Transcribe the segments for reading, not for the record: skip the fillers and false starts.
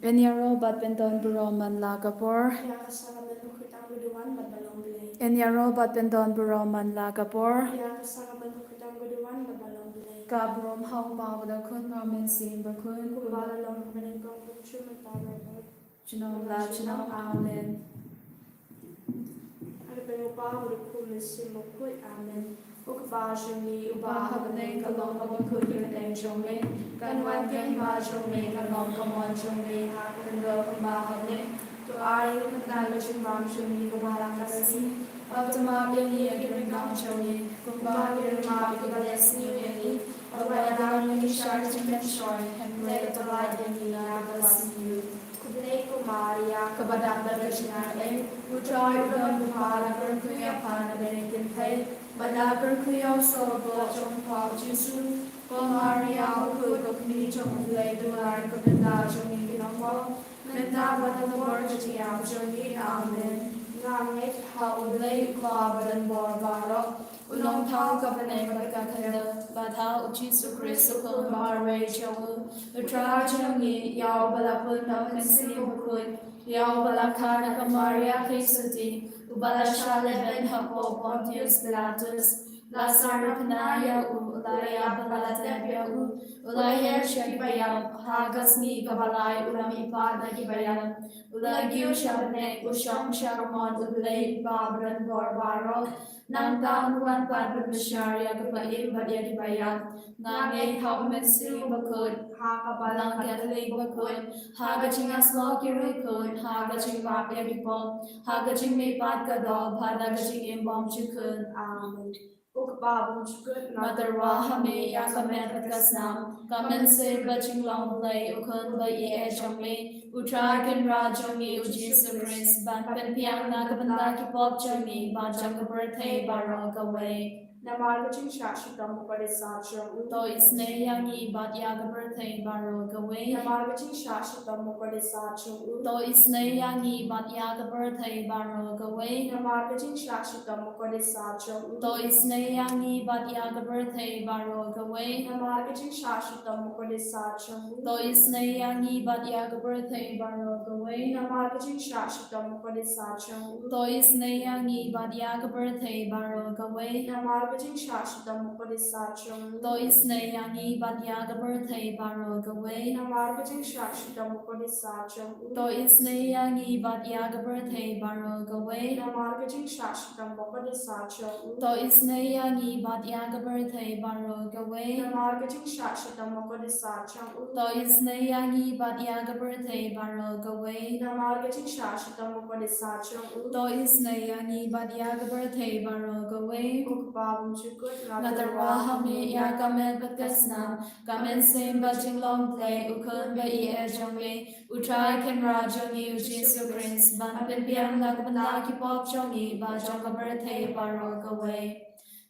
Enyaro bat pendon buroman la kapor. Enyaro bat pendon buroman la kapor. Kabrom hau bawda kun ramen sim bakun. Chinong la chinong amen. Amen. Ukbajumi ubahabne kalong kabakuri neng jome kanwan ken ma jome kalong kamon jome hakendo ubahabne to ari kutang chimam jome kubalang kasi Optima beni agring nam jome kumbagir ma bigalesi beni Abadam ni shar chicken shoy hemle tabad beni nagalasi Maria kabadanda rajnale utrai udam bumala berkuya pana benekin pay badagar kuya sobo jong pao jisu ko Maria ku dokni jong lay dular kabanda jong inginambo menta badal borjati am jong amen ngamit haulay klabadan borbaro Ulong thao kapane magkakanda badha uchisu Kristo kung maray jawu Utra jangi yaw balapun na kansi bukun yaw balakana kamaria kisati ubala shaleben hapo Pontius Pilatus Lazaro panaya ulaya balatebya ulaya shagbayam hagasni kabalay ulam ipada gibayam ulagyu shabne usham sharmon ulay babran borbaro Nang taon padbad masyarya kapain badya gibayam Nangay haumensi bakun hakabalang katalig bakun Hagaching aslo kirikun hagaching mapya gipon Hagaching may padkado bhadagaching imbom chukun Amen Madarwa hame yakamen patkasnam Kamen se baching long play ukun ba ye jome Utragan rajongi ujisu Chris ban pen piang nakabanda ki pop jongi ban jang birthday barong away Namargaching shashikam mukarisacham To isne yangi bat yaga birthday barong away Namargaching shashikam mukarisacham To isne yangi bat yaga birthday barong away Namargaching shashikam mukarisacham To isne yangi bat yaga birthday barong away Namargaching shashikam mukarisacham To isne yangi bat yaga birthday barong away Namargaching shashikam mukarisacham To isne yangi bat yaga birthday barong away Namargaching shashikam mukarisacham To isne yangi bat yaga birthday barong away Namargaching shashikam mukarisacham To isne yangi bat yaga birthday barong away Namargaching shashikam mukarisacham To isne yangi bat yaga birthday barong away Namargaching shashikam mukarisacham To isne yangi bat yaga birthday barong away Namargaching shashikam mukarisacham To isne yangi bat yaga birthday barong away Ukbabum chukut Nadarwa hame yakamen patkasnam Kamen sem baching long play ukun ba iye jongme Utrai ken rajongi ujisu Chris ban pinpiang nakabanda ki pop jongi ba jonga birthday barong away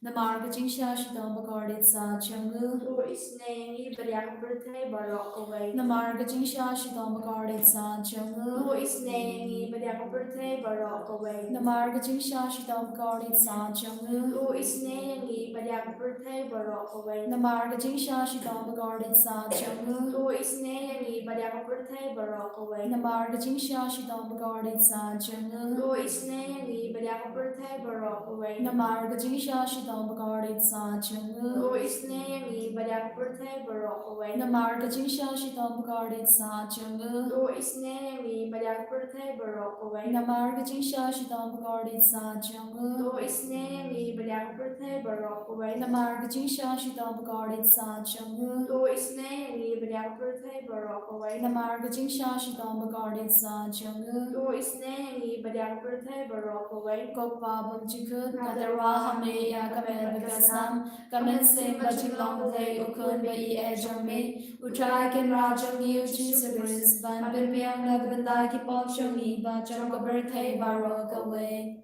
Namargaching shashidam bagardit sa changu To isne yangi baryang birthday barong away Namargaching shashidam bagardit sa changu To isne yangi baryang birthday barong away Namargaching shashidam bagardit sa changu To isne yangi baryang birthday barong away Namargaching shashidam bagardit sa changu To isne yangi baryang birthday barong away Namargaching shashidam bagardit sa changu To isne yangi baryang birthday barong away Namargaching shashidam bagardit sa changu To isne yangi baryang birthday barong away Namargaching shashidam bagardit sa changu To isne yangi baryang birthday barong away Namargaching shashidam bagardit sa changu To isne yangi baryang birthday barong away Namargaching shashidam bagardit sa changu To isne yangi baryang birthday barong away Namargaching shashidam bagardit sa changu To isne yangi baryang birthday barong away Kokpabam chikut kadarwa hame yakamen patkasnam Kamen sem baching long play ukun ba iye jongme Utrai ken rajongi ujisu Chris ban pinpiang nagbanda ki pop jongi ba jonga birthday barong away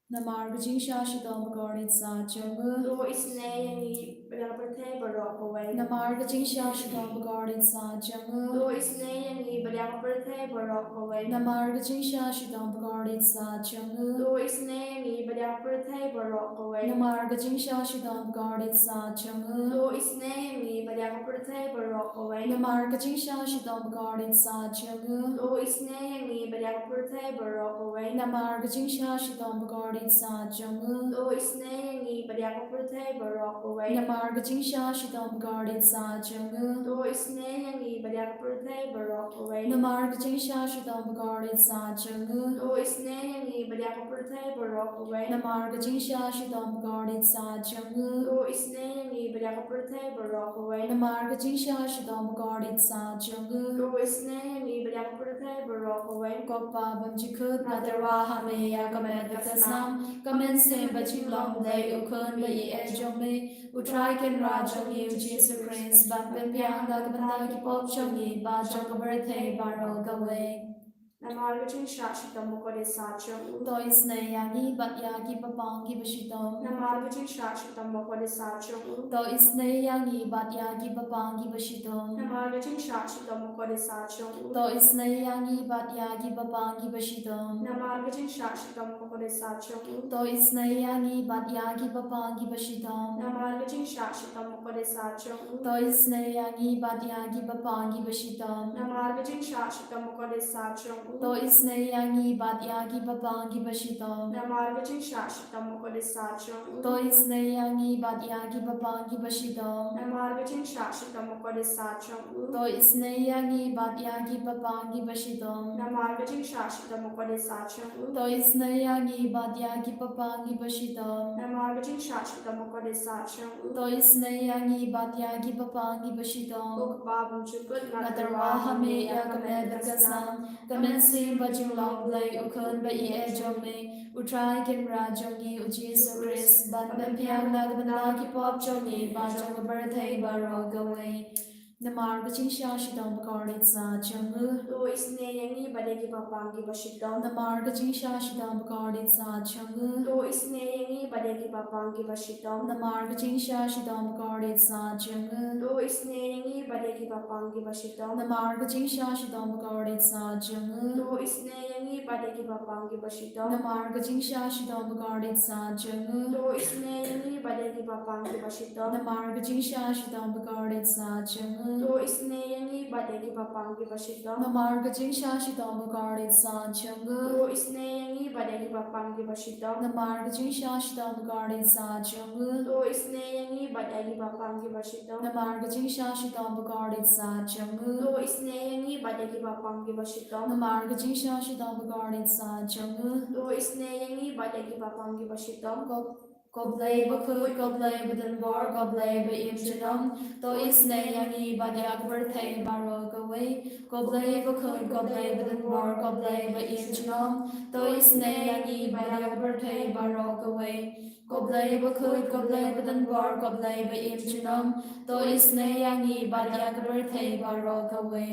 Namar gajing sha shidom guarded sa jungu. Do isne yangi bada pertai barok away. Namar gajing sha shidom guarded sa jungu. Do isne yangi bada pertai barok away. Namar gajing sha shidom guarded sa jungu. Do isne yangi bada pertai barok away. Namar gajing sha shidom guarded sa jungu. Do isne yangi bada pertai barok away. Namar gajing sha shidom guarded sa jungu. Do isne yangi bada pertai barok away. Namar gajing sha shidom guarded sa jungu. Do isne yangi bada pertai barok away. Namar gajing sha shidom guarded sa jungu. Do isne yangi bada pertai barok away. Namar gajing sha shidom guarded sa jungu. Do isne yangi bada pertai barok away. Namar gajing sha shidom guarded sa jungu. Do isne yangi bada pertai barok away. Namar gajing sha shidom guarded sa jungu. Do isne yangi bada pertai barok away. Kokpa bamjikut nadarwa hame ya kamen kakasnam kamen se baching long day ukun ba ye jong me utrai ken ra jong ye Jesus Christ ban pen pyang da kabanda ki pop jong ye ba jong ka birthday baro gawe. Namar gajing sha shitam bukode sa chung. To isne yani bat ya ki papang ki bashitom. Namar gajing sha shitam bukode sa chung. To isne yani bat ya ki papang ki bashitom. Namar gajing sha shitam bukode sa chung. To isne yani bat ya ki papang ki bashitom. Namar gajing sha shitam bukode sa chung. To isne yani bat ya ki papang ki bashitom. Namar gajing sha shitam bukode sa chung. To isne yani bat ya ki papang ki bashitom. Namar gajing sha shitam bukode sa chung. To isne yani bat ya ki papang ki bashitom. Namar gajing sha shitam bukode sa chung. To isne yani bat ya ki papang ki bashitom. Namar gajing sha shitam bukode sa chung. To isne yani bat ya ki papang ki bashitom. Namar gajing sha shitam bukode sa chung. To isne yani bat ya ki papang ki bashitom. Namar gajing sha shitam bukode sa chung. To isne yani bat ya ki papang ki bashitom. Ukbabum chukut Nadarwa hame ya kamen kakasnam kamen sim bajing long lay ukun ba ye jong me utrai ken ra jong ye u Jesus Christ ban ben pyang na kabanda ki pop jong ye ba jong ka birthday baro gawe. Namar gajing sha shidom guarded sa jungu. Do isne yangi badegi papangi bashidom. Namar gajing sha shidom guarded sa jungu. Do isne yangi badegi papangi bashidom. Namar gajing sha shidom guarded sa jungu. Do isne yangi badegi papangi bashidom. Namar gajing sha shidom guarded sa jungu. Do isne yangi badegi papangi bashidom. Namar gajing sha shidom guarded sa jungu. Do isne yangi badegi papangi bashidom. Namar gajing sha shidom guarded sa jungu. Do isne yangi badegi papangi bashidom. Namar gajing sha shidom guarded sa jungu. Do isne yangi badegi papangi bashidom. Namar gajing sha shidom guarded sa jungu. Do isne yangi badegi papangi bashidom. Namar gajing sha shidom guarded sa jungu. Do isne yangi badegi papangi bashidom. Namar gajing sha shidom guarded sa jungu. Do isne yangi badegi papangi bashidom. Goblay bakut goblay badan bor goblay ba imjanam to isne yangi badyak birthday baro gawe. Goblay bakut goblay badan bor goblay ba imjanam to isne yangi badyak birthday baro gawe. Goblay bakut goblay badan bor goblay ba imjanam to isne yangi badyak birthday baro gawe.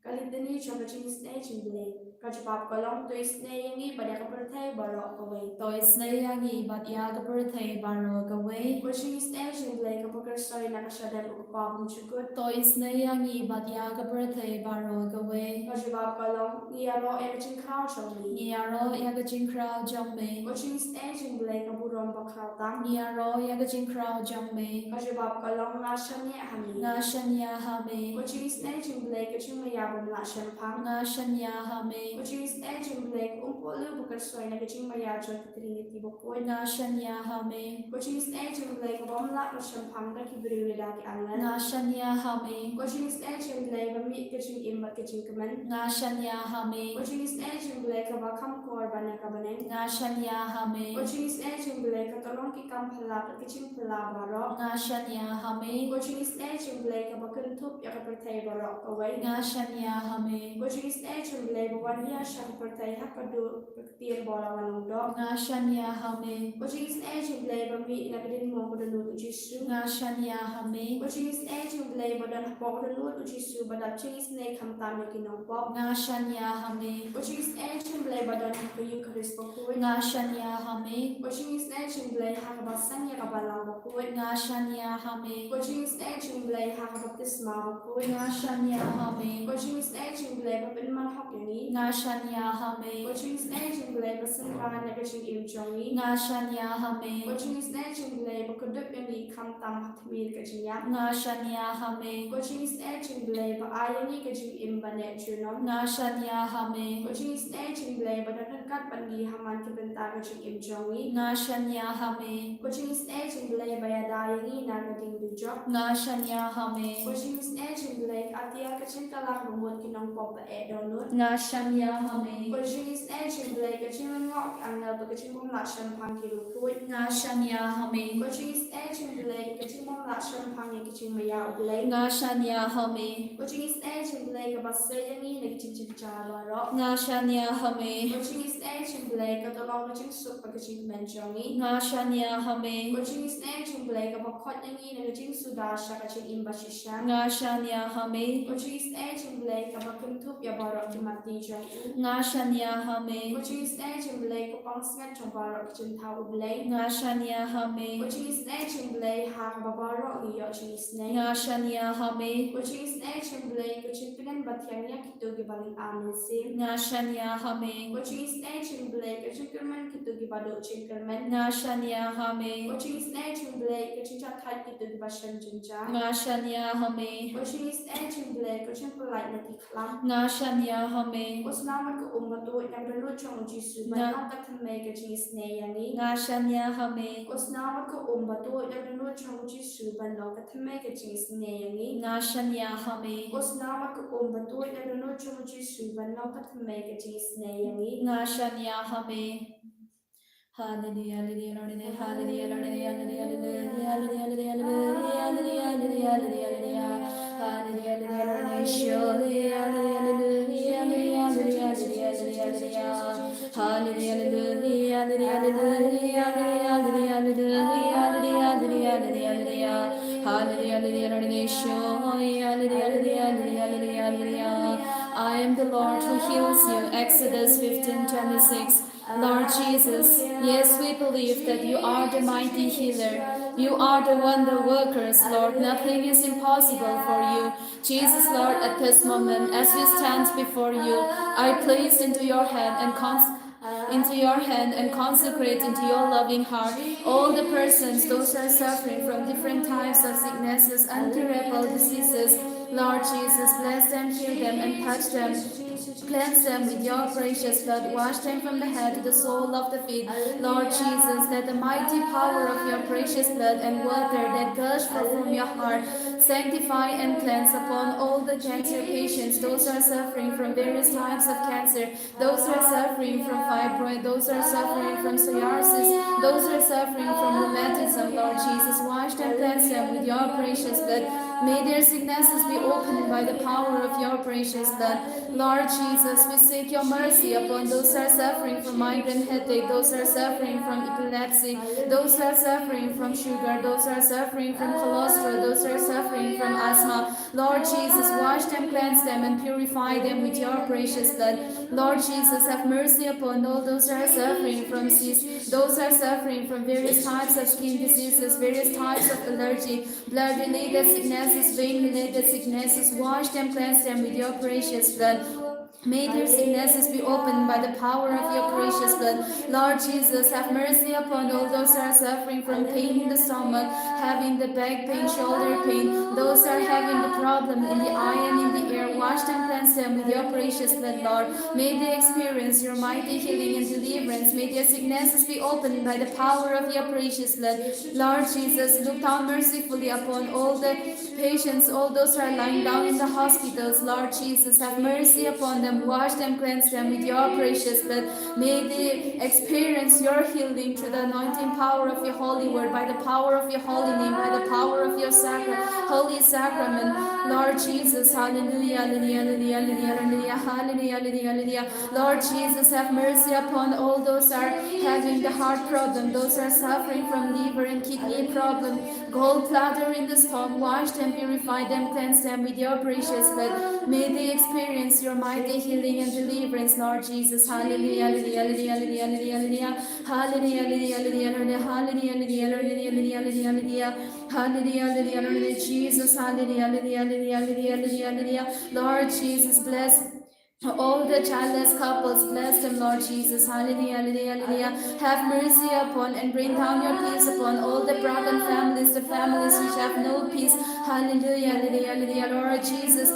Kalidani chomaching isne chingle. Kajpap kalong to isne yangi badyak birthday baro gawe. To isne yangi badyak birthday baro gawe. Kuching isne chingle kapag story na kasyadal ukpabum chukut. To isne yangi badyak birthday baro gawe. Kajpap kalong iyaro emaching kao chomli. Niaro yaga jinkrao jongme. Kuching isne chingle kaburom bakrata. Niaro yaga jinkrao jongme. Kajpap kalong nga shanya hami. Nga shanya hame. Kuching isne chingle kaching mayabum la shanpang. Nga shanya hame. Kuching isne chingle umpolu bakar story na kaching mayajol katriniti bukod. Nga shanya hame. Kuching isne chingle kabom la shanpang na kibri lagi angan. Nga shanya hame. Kuching isne chingle bami kaching imbat kaching kaman. Nga shanya hame. Kuching isne chingle kabakam kor bana kabanen. Nga shanya hame. Kuching isne chingle katolong ki kam phala kaching phala baro. Nga shanya hame. Kuching isne chingle kabakun tup ya kapertay baro kaway. Nga shanya hame. Kuching isne chingle bawan Maria Shampurtai Hakadu Pian Bola Wanundo. Nga shanya hame. Watching is aging labor me in a bit more than no Jisu. Nga shanya hame. Watching is aging labor than Pop the Lord Jisu, but that ching is neck come down making no Bob. Nga shanya hame. Watching is aging labor than the Eucharist for Kuit. Nga shanya hame. Watching is aging blade Hakabasanya Kabalam Kuit. Nga shanya hame. Watching is aging blade Hakabatisma Kuit. Nga shanya hame. Watching is aging blade of Inman Hockney. Nga shanya hame. Watching is aging blade of Sinran Negation Im Jongi. Nga shanya hame. Watching is aging blade of Kudup Yami Kam Tam Hatmir Kajinyak. Nga shanya hame. Watching is aging blade of Ayani Kajing Imbanet Junon. Nga shanya hame. Watching is aging blade of Kat Bandi Haman Kibenta Kajing Im Jongi. Nga shanya hame. Watching is aging blade by a dying Nagating Dujo. Nga shanya hame. Watching is aging blade at the Akachin Kalak Mumut Kinong Papa Edonut. Nga shanya hame. Watching is aging blade Kachin Rock and the Kachin Lashan Punky Lukui. Nga shanya hame. Watching is aging blade Kachin Lashan Punky Kachin Maya Blade. Nga shanya hame. Watching is aging blade Kabasayani Nakachin Chabaro. Nga shanya hame. Watching is aging blade Katalong Kachin Super Kachin Menjongi. Nga shanya hame. Watching is aging blade Kabakotani Nakachin Sudasha Kachin Imbashisha. Nga shanya hame. Watching is aging blade Kabakum Tup Yabaro Kimati Jong. Nga shanya hame. Watching is aging blade Kapang Snat Chabaro Kachin Tau Blade. Nga shanya hame. Watching is aging blade Hak Babaro Yaching Snake. Nga shanya hame. Watching is aging blade Kachin Pinan Batiania Kitugi Baling Amin Sim. Nga shanya hame. Watching is aging blade Kachin Kerman Kitugi Bado Chinkerman. Nga shanya hame. Watching is aging blade Kachin Chatai Kitugi Bashan Jinja. Nga shanya hame. Watching is aging blade Kachin Polite Nati Klam. Nga shanya hame. Was naman ko umato ang dalo chong Jisu Nga. man ang mega jis neyani. Nga shanya hame. Was naman ko umato ang dalo chong Jisu man mega jis neyani. Nga shanya hame. Was naman ko umato ang dalo chong Jisu man mega jis neyani. Nga shanya hame. Hallelujah, hallelujah, hallelujah, hallelujah, hallelujah, hallelujah, hallelujah, hallelujah, hallelujah, hallelujah, hallelujah, surely, hallelujah, hallelujah, hallelujah, hallelujah, hallelujah, hallelujah, I am the Lord who heals you. Exodus 15:26. Lord Jesus, yes, we believe that you are the mighty healer. You are the wonder workers, Lord. Nothing is impossible for you. Jesus, Lord, at this moment, as we stand before you, I place into your hand and consecrate into your loving heart all the persons, those who are suffering from different types of sicknesses, incurable diseases. Lord Jesus, bless them, heal them, and touch them. Cleanse them with your precious blood. Wash them from the head to the sole of the feet. Lord Jesus, let the mighty power of your precious blood and water that gush from your heart sanctify and cleanse upon all the cancer patients, those who are suffering from various types of cancer, those who are suffering from fibroid, those who are suffering from psoriasis, those who are suffering from rheumatism. Lord Jesus, wash them, cleanse them with your precious blood. May their sicknesses be opened by the power of your precious blood. Lord Jesus, we seek your mercy upon those who are suffering from migraine headache, those who are suffering from epilepsy, those who are suffering from sugar, those who are suffering from cholesterol, those who are suffering from asthma. Lord Jesus, wash them, cleanse them, and purify them with your precious blood. Lord Jesus, have mercy upon all those who are suffering from cysts, those who are suffering from various types of skin diseases, various types of allergy, blood-related sicknesses, vein-related sicknesses. Wash them, cleanse them with your precious blood. May their sicknesses be opened by the power of your precious blood. Lord Jesus, have mercy upon all those who are suffering from pain in the stomach, having the back pain, shoulder pain, those who are having the problem in the eye and in the ear. Wash them, cleanse them with your precious blood, Lord. May they experience your mighty healing and deliverance. May their sicknesses be opened by the power of your precious blood. Lord Jesus, look down mercifully upon all the patients, all those who are lying down in the hospitals. Lord Jesus, have mercy upon them. Wash them, cleanse them with your precious blood. May they experience your healing through the anointing power of your holy word, by the power of your holy name, by the power of your holy sacrament. Lord Jesus, hallelujah, hallelujah, hallelujah, hallelujah, hallelujah, hallelujah, hallelujah. Lord Jesus, have mercy upon all those are having the heart problem, those are suffering from liver and kidney problem, gallbladder in the stomach. Wash them, purify them, cleanse them with your precious blood. May they experience your mighty healing and deliverance, Lord Jesus. Hallelujah, hallelujah, hallelujah, hallelujah, hallelujah, hallelujah, hallelujah, hallelujah, hallelujah, hallelujah, hallelujah, hallelujah, hallelujah, hallelujah, Jesus, hallelujah, hallelujah, hallelujah, hallelujah, hallelujah. Lord Jesus, bless all the childless couples, bless them, Lord Jesus. Hallelujah, hallelujah, hallelujah. Have mercy upon and bring down your peace upon all the broken families, the families which have no peace. Hallelujah, hallelujah, hallelujah, Lord Jesus.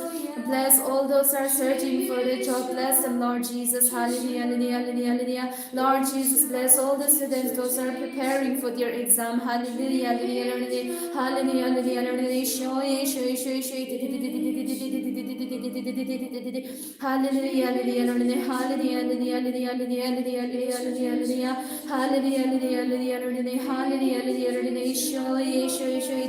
Bless all those who are searching for the job. Bless them, Lord Jesus. Hallelujah, hallelujah, hallelujah, hallelujah. Lord Jesus, bless all the students, those who are preparing for their exam. Hallelujah, hallelujah, hallelujah, hallelujah, hallelujah, hallelujah. Hallelujah, hallelujah, hallelujah, hallelujah, hallelujah, hallelujah, hallelujah, hallelujah, hallelujah, hallelujah, hallelujah, hallelujah, hallelujah, hallelujah,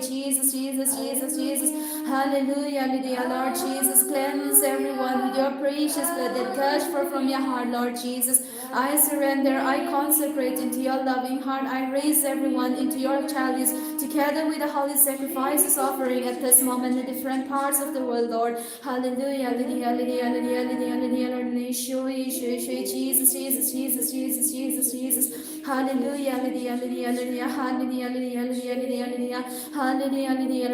Jesus, Jesus, Jesus, Jesus, hallelujah, hallelujah, Lord Jesus, cleanse everyone with your precious blood that gush forth from your heart, Lord Jesus. I surrender, I consecrate into your loving heart. I raise everyone into your chalice together with the holy sacrifices offering at this moment in different parts of the world, Lord. Hallelujah, hallelujah, hallelujah, hallelujah, hallelujah, hallelujah, Jesus, Jesus, Jesus, Jesus, Jesus, Jesus. Hallelujah, hallelujah, hallelujah, hallelujah, hallelujah, hallelujah, hallelujah, hallelujah, hallelujah, hallelujah,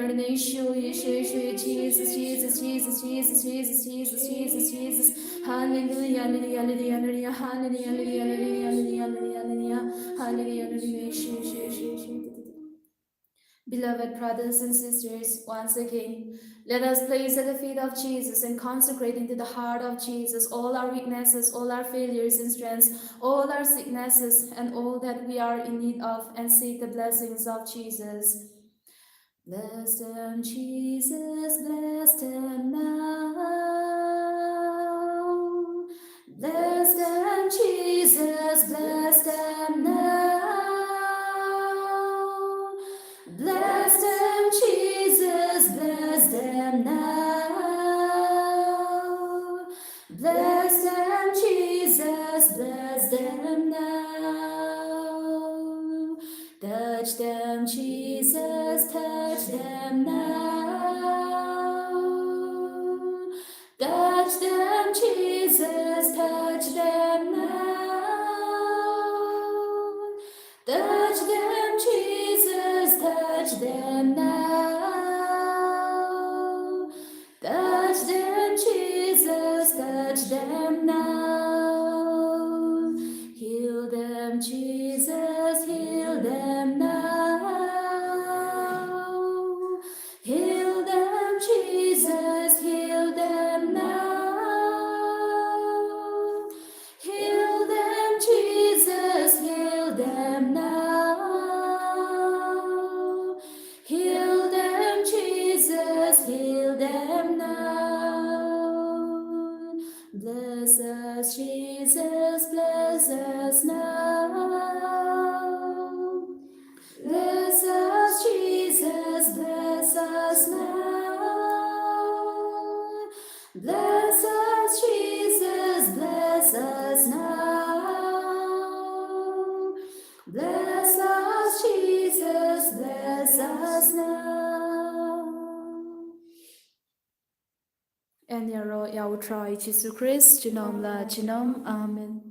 Jesus, Jesus, Jesus, Jesus, Jesus, Jesus, Jesus, Jesus. Hallelujah, hallelujah, hallelujah, hallelujah, hallelujah, hallelujah, hallelujah, hallelujah, hallelujah, hallelujah. Beloved brothers and sisters, once again, let us place at the feet of Jesus and consecrate into the heart of Jesus all our weaknesses, all our failures and strengths, all our sicknesses, and all that we are in need of, and seek the blessings of Jesus. Bless them, Jesus, bless them now. Bless them, Jesus, bless them now. Bless them, Jesus, bless them now. Bless them, Jesus, bless them now. Touch them, Jesus, touch them now. Touch them, Jesus, touch them now. Touch them, Jesus, touch them now. Touch them, Jesus, touch them now. Heal them, Jesus, heal them now. Heal them, Jesus, heal them now. Heal them, Jesus, heal them now. Heal them, Jesus, heal them now. Bless us, Jesus, bless us now. Bless us, Jesus, bless us now. Bless us, Jesus, bless us now. Bless us, Jesus, bless us now. En jag tror i Jesu Krist, genom la genom. Amen.